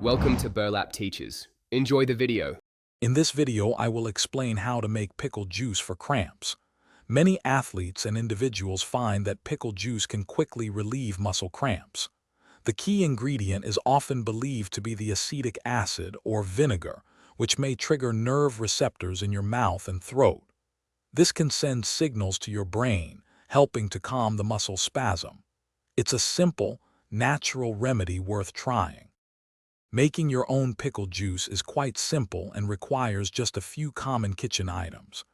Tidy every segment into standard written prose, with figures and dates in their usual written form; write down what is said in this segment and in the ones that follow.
Welcome to Burlap Teachers. Enjoy the video. In this video, I will explain how to make pickle juice for cramps. Many athletes and individuals find that pickle juice can quickly relieve muscle cramps. The key ingredient is often believed to be the acetic acid or vinegar, which may trigger nerve receptors in your mouth and throat. This can send signals to your brain, helping to calm the muscle spasm. It's a simple, natural remedy worth trying. Making your own pickle juice is quite simple and requires just a few common kitchen items.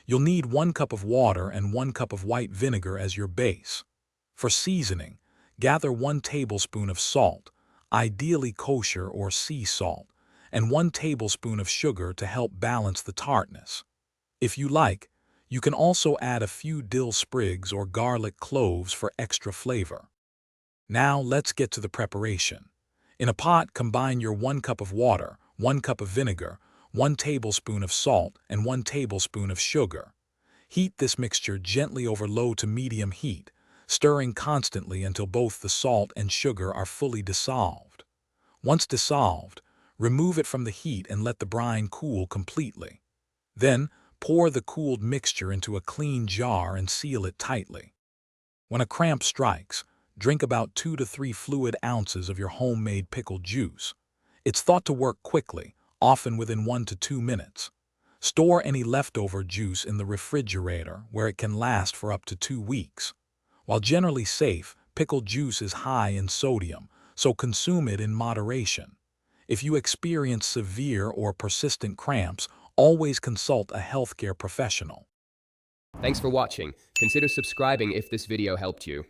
You'll need 1 cup of water and 1 cup of white vinegar as your base. For seasoning, gather 1 tablespoon of salt, ideally kosher or sea salt, and 1 tablespoon of sugar to help balance the tartness. If you like, you can also add a few dill sprigs or garlic cloves for extra flavor. Now let's get to the preparation. In a pot, combine your 1 cup of water, 1 cup of vinegar, 1 tablespoon of salt, and 1 tablespoon of sugar. Heat this mixture gently over low to medium heat, stirring constantly until both the salt and sugar are fully dissolved. Once dissolved, remove it from the heat and let the brine cool completely. Then, pour the cooled mixture into a clean jar and seal it tightly. When a cramp strikes, drink about 2 to 3 fluid ounces of your homemade pickle juice. It's thought to work quickly, often within 1 to 2 minutes. Store any leftover juice in the refrigerator where it can last for up to 2 weeks. While generally safe, pickle juice is high in sodium, so consume it in moderation. If you experience severe or persistent cramps, always consult a healthcare professional. Thanks for watching. Consider subscribing if this video helped you.